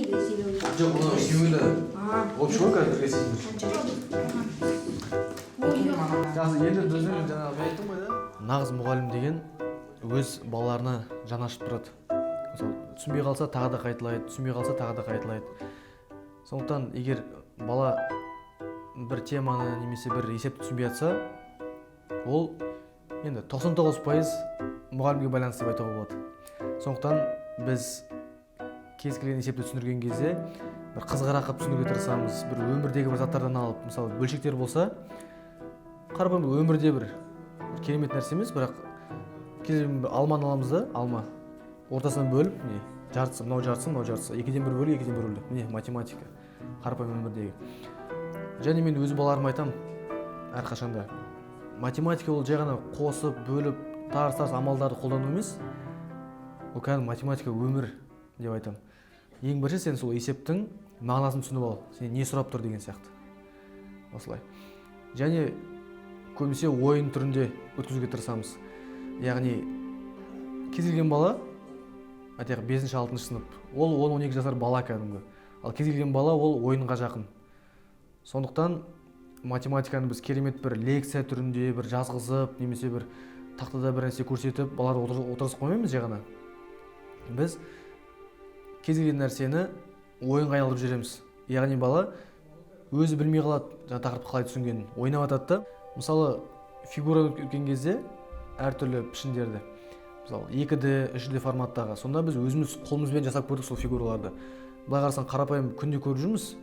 Жоқ, оны үшеуіне общий ғой қазір ресейдер. Енді біздің жаңағы мен айттым ғой да. Нағыз мұғалім деген өз балаларына жаны ашып тұрады. Мысалы, түсінбей қалса тағы да қайталайды, түсінбей қалса тағы да қайталайды. Сондықтан егер бала бір теманы немесе бір есепті түсінбей жатса, ол енді 99% мұғалімге байланысты деп айтуға болады. Сондықтан біз кез келген есепті түсіндірген кезде бір қызығырақ қылып түсіндіруге тырысамыз, бір өмірдегі бір заттардан алып, мысалы бөлшектер болса, қарапайым өмірде бір керемет нәрсе емес, бірақ алманы аламыз да, алма ортасынан бөліп, жартысы, мынау жартысы, мынау жартысы, екіден бір бөлу, екіден бір бөлу. Міне математика, қарапайым өмірдегі. Және мен өз балаларыма айтам, әрқашанда математика ол жай ғана қосып, бөліп, тарс амалдарды қолдану емес. Ол кәдімгі математика өмір деп айтам. Ең бірінші сен сол есептің мағынасын түсініп ал, сен не сұрап тұр деген сияқты. Осылай. Және көбінесе ойын түрінде өткізуге тырысамыз. Яғни кез келген бала, 5-6 сынып, ол 10-12 жасар бала кәдімгі. Ал кез келген бала ол ойынға жақын. Сондықтан математиканы біз керемет бір лекция түрінде бір жазғызып, немесе бір тақтада бір нәрсе көрсетіп, балаларды отырғызып қоймаймыз жай ғана. Біз кез келген нәрсені ойынға айналдырып жібереміз. Яғни бала өзі білмей қалады, жаңа тақырыпты қалай түсінгенін, ойнап жатады да. Мысалы, фигура өткен кезде әртүрлі пішіндерді, мысалы 2D, 3D форматтағы, сонда біз өзіміз қолымызбен жасап көрдік сол фигураларды. Былай қарасаң қарапайым күнде көріп жүрміз,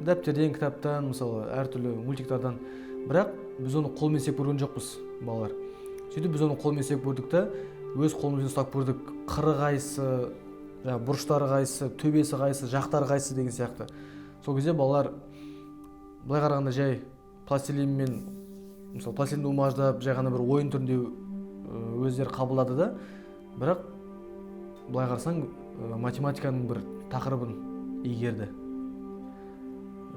дәптерден, кітаптан, мысалы әртүрлі мультиктардан. Бірақ біз оны қолмен істеп көрген жоқпыз, балалар. Сөйтіп біз оны қолмен істеп көрдік та, өз қолымызбен ұстап көрдік, қыры қайсы, бұрыштары қайсы, төбесі қайсы, жақтары қайсы деген сияқты. Сол кезде балалар былай қарағанда жай пластилинмен, мысалы пластилинді умаждап, жай ғана бір ойын түрінде өздері қабылдады да, бірақ былай қарасаң математиканың бір тақырыбын игерді.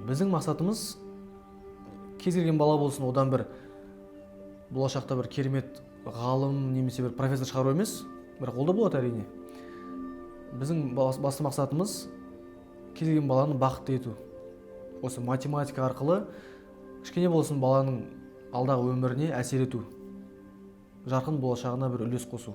Біздің мақсатымыз кез келген бала болсын, одан бір болашақта бір керемет ғалым немесе бір профессор шығару емес, бірақ ол да болады әрине. Біздің басты мақсатымыз кез келген баланы бақытты ету. Осы математика арқылы кішкене болсын баланың алдағы өміріне әсер ету, жарқын болашағына бір үлес қосу.